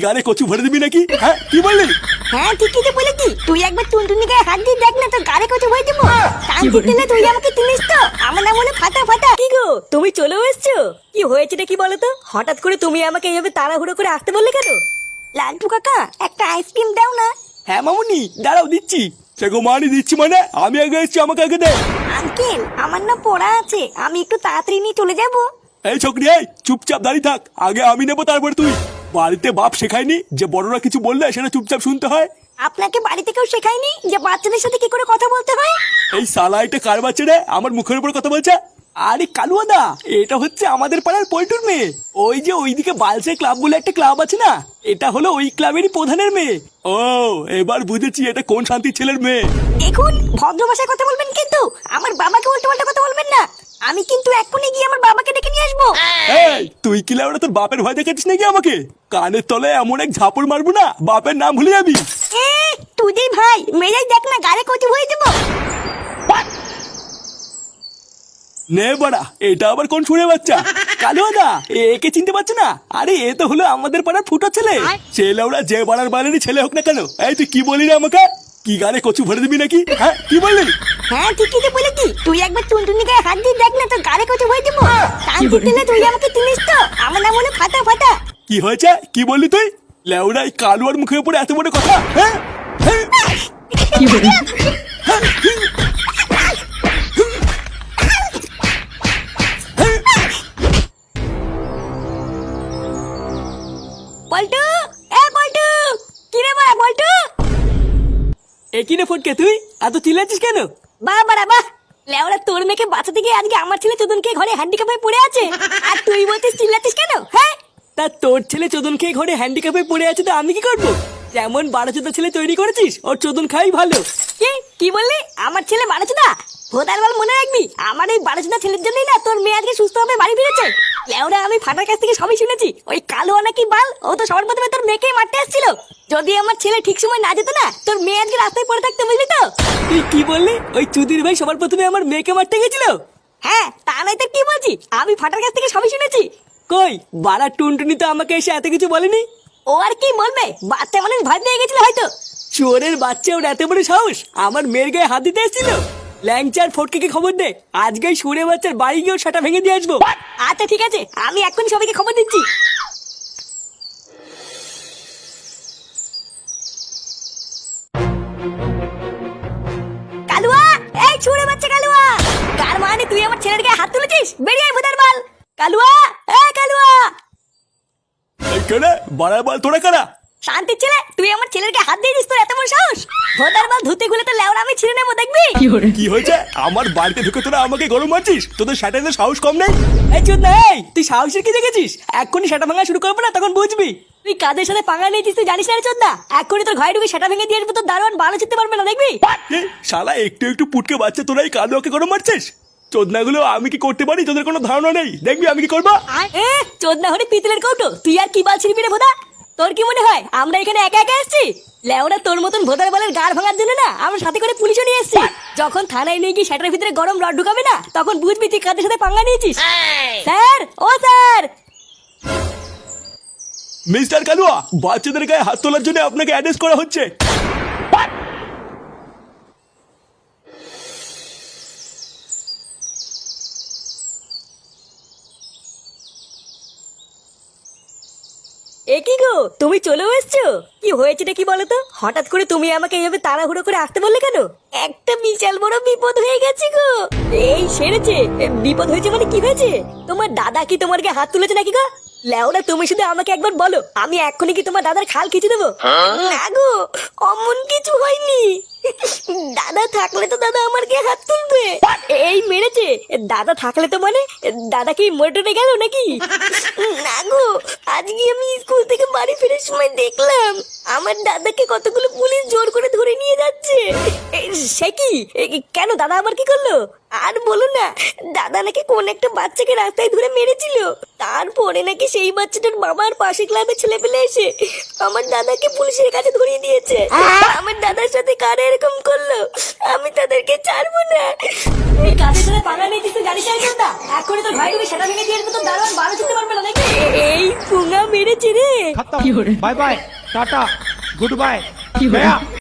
গানে কচু ভরে দিবি নাকি? হ্যাঁ কি বললি? হ্যাঁ ঠিকই তো বলেছি। তুই একবার টুনটুনি গায়ে হাত দিয়ে দেখ না, তোর গাড়ি কত ভরে দেবো। কানতে দিলে তুই আমাকে চিনিস তো, আমার নাম হলো ফাটা ফাটা। কি গো তুমি চলেও এসছো? কি হয়েছেটা কি বলো তো? হঠাৎ করে তুমি আমাকে এইভাবে তাড়াহুড়ো করে আসতে বললে কেন? লালটু কাকা একটা আইসক্রিম দাও না। হ্যাঁ মামুনি দাঁড়াও দিচ্ছি। সে গো মানি দিচ্ছি মানে? আমি আগে এসছি, আমাকে আগে দে। আঙ্কেল আমার না পড়া আছে, আমি একটু তাড়াতাড়ি নিয়ে চলে যাবো। এই ছোকরি, এই চুপচাপ দাঁড়িয়ে থাক। আগে আমি নেবো তারপর তুই। বাড়িতে বাপ শেখায়নি যে বড়রা কিছু বললে সেটা চুপচাপ শুনতে হয়? আপনাকে বাড়িতে কেউ শেখায়নি যে বাচ্চাদের সাথে কি করে কথা বলতে হয়? এই শালা এটা কার বাচ্চা রে আমার মুখের উপর কথা বলছে? আরে কালুয়াদা, এটা হচ্ছে আমাদের পাড়ার পল্টুর মেয়ে। ওই যে ওইদিকে বালসে ক্লাব বলে একটা ক্লাব আছে না, এটা হলো ওই ক্লাবেরই প্রধানের মেয়ে। ও এবার বুঝেছি এটা কোন শান্তির ছেলের মেয়ে। দেখুন ভদ্র ভাষায় কথা বলবেন, কিন্তু আমার বাবাকে উল্টো পাল্টা কথা বলবেন না। আমি কিন্তু এক্ষুনি গিয়ে আমার বাবাকে ডেকে নিয়ে আসবো। এই তুই কি লাউড়া তোর বাপের ভয় দেখাচ্ছিস নাকি আমাকে? কানের তলে এমন এক ঝাপড় মারবো না বাপের নাম ভুলে যাবি। তুই যেই ভাই মেজাজ দেখ না, গাড়ি কচু হয়ে দেবো। নে বাড়া, এটা আবার কোন শুনে বাচ্চা? কালুয়াদা একে চিনতে পারছো না? আরে এ তো হলো আমাদের পাড়ার ফুটো ছেলে। ছেলে ওরা যে পাড়ার বাইরেরই ছেলে হোক না কেন। এই তুই কি বলি রে আমাকে? কি গানে কচু ভরে দিবি নাকি? হ্যাঁ কি বললি? হ্যাঁ ঠিকই তো বলেছি। তুই একবার টুনটুনি গায়ে হাত দিয়ে দেখ না, তোর গাড়ি কচু হয়ে দেবো। কানতে দিলে তুই আমাকে চিনিস তো, আমার নাম হলো ফাটা ফাটা। কি হয়েছে? কি বললি তুই? লেউড়া এই কালুয়ার মুখের উপরে এত বড় কথা? হ্যাঁ হ্যাঁ পল্টু, এ পল্টু, কি রে বাড়া পল্টু? একই রে ফটকে, তুই এত চিল্লাচ্ছিস কেন? বাহ বাড়া বাহ, লেওরা তোর মেয়েকে বাঁচাতে গিয়ে আজকে আমার ছেলে চোদনকে ঘরে হ্যান্ডিক্যাপ হয়ে পড়ে আছে, আর তুই বলছিস চিল্লাচ্ছিস কেন? হ্যাঁ তা তোর ছেলে চোদন খেয়ে ঘরে হ্যান্ডিক্যাপে পড়ে আছে, তো আমি কি করবো? যেমন বারোচোদা ছেলে তৈরি করেছিস, ওর চোদন খাই ভালো। কি বললি? আমার ছেলে বারোচোদা? ভোদার বল মনে রাখবি, আমার এই বারোচোদা ছেলের জন্যই না তোর মেয়ে আজকে সুস্থভাবে বাড়ি ফিরেছে। লেওরা আমি ফাটার কাছ থেকে সবই শুনেছি। ওই কালো নাকি বাল, ও তো সবার প্রথমে তোর মেয়েকেই মারতে আসছিল। যদি আমার ছেলে ঠিক সময় না যেত না, তোর মেয়ে আজকে রাস্তায় পড়ে থাকতে, বুঝলি তো? তুই কি বললি? ওই চুদির ভাই সবার প্রথমে আমার মেয়েকে মারতে গেছিল? হ্যাঁ তা নয় তো কি বলছি, আমি ফাটার কাছ থেকে সবই শুনেছি। কই বাড়া টুনটুনি তো আমাকে এসে এত কিছু বলেনি। ও আর কি বলবে, বাচ্চা মানুষ ভয় পেয়ে গেছিল হয়তো। চোরের বাচ্চা ওর এত বড় সাহস আমার মেয়ের গায়ে হাত দিতে এসেছিল। ল্যাংচার ফটকে খবর দে, আজকে সুরে বাচ্চার বাড়ি গিয়ে সেটা ভেঙে দিয়ে আসবো। আচ্ছা ঠিক আছে, আমি এক্ষুনি সবাইকে খবর দিচ্ছি। কালুয়া, এই ছুড়ে বাচ্চা কালুয়া, কার মানে তুই আমার ছেলের গায়ে হাত তুলেছিস? বেরিয়ে আয় ভূতার বাল। কালুয়া, এই কালুয়া। এই কেনে বাড়ার বল তোরা কারা? শান্তির ছেলে, তুই আমার ছেলের গায়ে হাত দিয়েছিস, তোর এত বড় সাহস? ভূতার বাল ধুতে গুলে তো লেওড়া আমি ছিঁড়ে নেবো, দেখবি? কি হয়েছে? আমার বাড়িতে ঢুকে তোরা আমাকে গরম মারছিস? তোদের স্যাটারের সাহস কম নেই? এই চোদ না, এই তুই সাহসের কি দেখেছিস? এক্ষুনি সেটা ভাঙা শুরু করবো না, তখন বুঝবি। তুই কাদের সাথে পাঙ্গা নিয়েছিস তুই জানিস না রে চোদ না? এক্ষুনি তোর ঘরে ঢুকে সেটা ভেঙে দিয়ে আসবো, তোর দারোয়ান ভালো চিনতে পারবে না, দেখবি? এ, শালা একটু একটু পুটকে বাচ্চা তোরা এই কালুয়াকে গরম মারছিস? চোদনাগুলো আমি কি করতে পারি তোদের কোনো ধারণা নেই। দেখবি আমি কি করবো। চোদ না হলে পিতলের কৌটো, তুই আর কি বাল ছিড়বি রে ভোদা? তোর কি মনে হয় আমরা এখানে একা একা এসেছি? লেওরা তোর মতন ভোদার বলের গাড় ভাঙার জন্য না আমরা সাথে করে পুলিশও নিয়ে এসেছি। যখন থানায় নিয়ে গিয়ে সেটার ভিতরে গরম রড ঢুকাবে না, তখন বুঝবি তুই কাদের সাথে পাঙ্গা নিয়েছিস। স্যার, ও স্যার। মিস্টার কালুয়া, বাচ্চাদের গায়ে হাত তোলার জন্য আপনাকে অ্যারেস্ট করা হচ্ছে। এ কি গো তুমি চলেও এসছো? কি হয়েছেটা কি বলো তো? হঠাৎ করে তুমি আমাকে এইভাবে তাড়াহুড়ো করে আসতে বললে কেন? একটা বিশাল বড় বিপদ হয়ে গেছে গো। এই সেরেছে? বিপদ হয়েছে মানে কি হয়েছে? তোমার দাদা কি তোমার গায়ে হাত তুলেছে নাকি গো? লেওরা তুমি শুধু আমাকে একবার বলো, আমি এক্ষুনি কি তোমার দাদার খাল খিচে দেবো। না গো, অমন কিছু হয়নি। দাদা থাকলে তো দাদা আমার গায়ে হাত তুলবে। এই মেরেছে? দাদা থাকলে তো মানে দাদা কি মরে টরে গেল নাকি? না গো, আজকে আমি স্কুল থেকে বাড়ি ফেরার সময় দেখলাম আমার দাদাকে কতগুলো পুলিশ জোর করে ধরে নিয়ে যাচ্ছে। সে কি? কেন দাদা আবার কি করলো? আর বলো না, দাদা নাকি কোন একটা বাচ্চাকে রাস্তায় ধরে মেরেছিল। তারপরে নাকি সেই বাচ্চাটার বাবার পাশে ক্লাবে ছেলে পেলে এসে আমার দাদাকে পুলিশের কাছে ধরিয়ে দিয়েছে। আমার দাদার সাথে কারা এরকম করলো, আমি তাদেরকে ছাড়বো না। তুই কাদের সাথে পাঙ্গা নিয়েছিস তুই জানিস না চোদ্দা? এক্ষুনি তোর ঘরে ঢুকে সেটা ভেঙে দিয়ে আসবো, তোর দারোয়ান বারো ছুটতে পারবে না নাকি? এই পুঙ্গা মেরেছে রে। खत्म bye bye tata goodbye गया